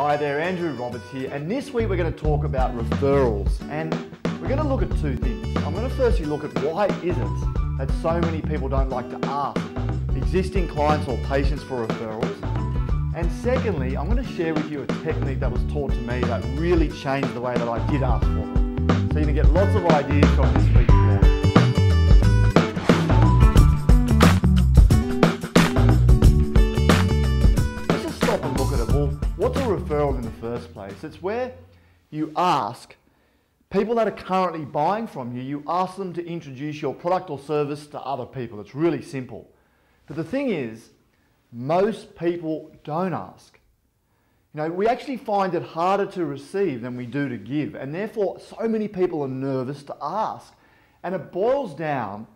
Hi there, Andrew Roberts here, and this week we're going to talk about referrals, and we're going to look at two things. I'm going to firstly look at why is it that so many people don't like to ask existing clients or patients for referrals, and secondly, I'm going to share with you a technique that was taught to me that really changed the way that I did ask for them. So you're going to get lots of ideas from this week's vlog. What's a referral in the first place? It's where you ask people that are currently buying from you, you ask them to introduce your product or service to other people. It's really simple. But the thing is, most people don't ask. You know, we actually find it harder to receive than we do to give, and therefore so many people are nervous to ask. And it boils down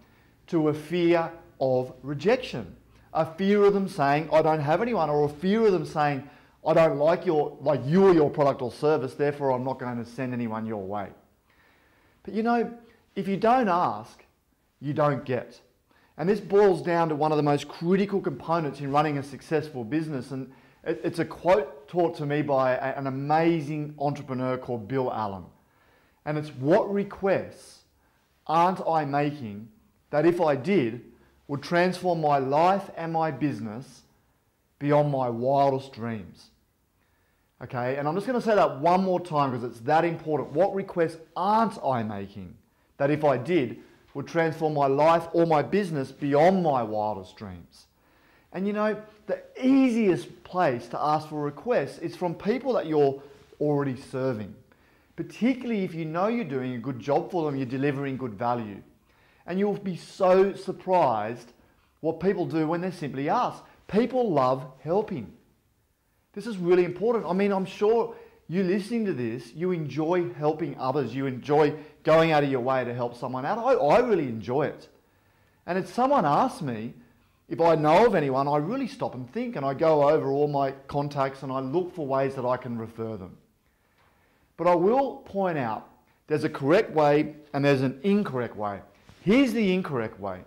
to a fear of rejection, a fear of them saying, I don't have anyone, or a fear of them saying, I don't like you or your product or service, therefore I'm not going to send anyone your way. But you know, if you don't ask, you don't get. And this boils down to one of the most critical components in running a successful business. And it's a quote taught to me by an amazing entrepreneur called Bill Allen. And it's, what requests aren't I making that if I did would transform my life and my business beyond my wildest dreams? Okay, and I'm just going to say that one more time because it's that important. What requests aren't I making that if I did would transform my life or my business beyond my wildest dreams? And you know, the easiest place to ask for requests is from people that you're already serving, particularly if you know you're doing a good job for them, you're delivering good value. And you'll be so surprised what people do when they simply ask. People love helping. This is really important. I mean, I'm sure you listening to this, you enjoy helping others. You enjoy going out of your way to help someone out. I really enjoy it. And if someone asks me, if I know of anyone, I really stop and think, and I go over all my contacts and I look for ways that I can refer them. But I will point out there's a correct way and there's an incorrect way. Here's the incorrect way.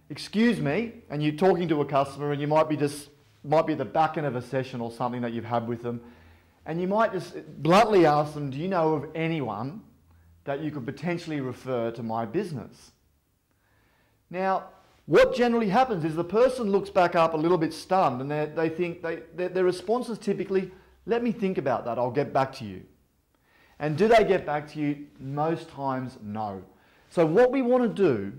Excuse me, and you're talking to a customer and you might be at the back end of a session or something that you've had with them, and you might just bluntly ask them, do you know of anyone that you could potentially refer to my business? Now, what generally happens is the person looks back up a little bit stunned, and they think, their response is typically, let me think about that, I'll get back to you. And do they get back to you? Most times, no. So what we want to do,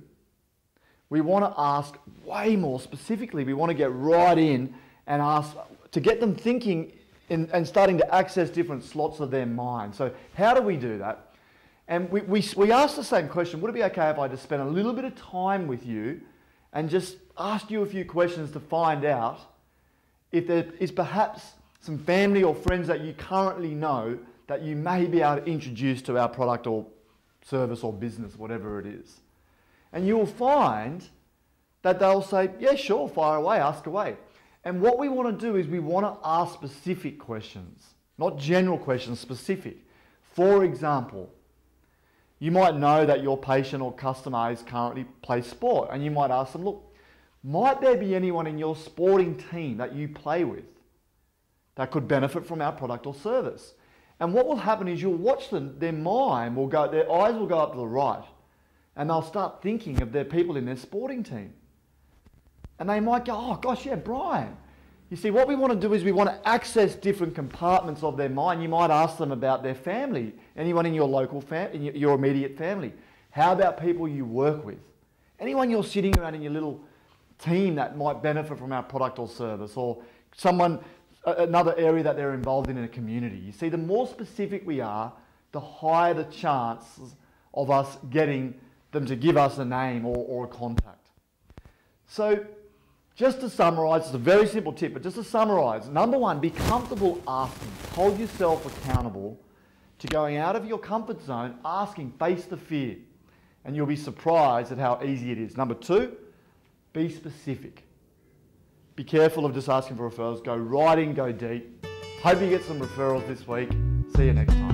we want to ask way more specifically. We want to get right in and ask to get them thinking and starting to access different slots of their mind. So how do we do that? And we ask the same question, would it be okay if I just spend a little bit of time with you and just ask you a few questions to find out if there is perhaps some family or friends that you currently know that you may be able to introduce to our product or service or business, whatever it is. And you'll find that they'll say, yeah, sure, fire away, ask away. And what we want to do is we want to ask specific questions, not general questions, specific. For example, you might know that your patient or customer is currently plays sport, and you might ask them, look, might there be anyone in your sporting team that you play with that could benefit from our product or service? And what will happen is you'll watch them, their eyes will go up to the right, and they'll start thinking of their people in their sporting team. And they might go, oh gosh, yeah, Brian. You see, what we want to do is we want to access different compartments of their mind. You might ask them about their family, anyone in your local family, in your immediate family. How about people you work with? Anyone you're sitting around in your little team that might benefit from our product or service, or someone, another area that they're involved in a community. You see, the more specific we are, the higher the chances of us getting them to give us a name or a contact. So just to summarize, it's a very simple tip, but just to summarize, number one, be comfortable asking. Hold yourself accountable to going out of your comfort zone, asking, face the fear, and you'll be surprised at how easy it is. Number two, be specific. Be careful of just asking for referrals. Go right in, go deep. Hope you get some referrals this week. See you next time.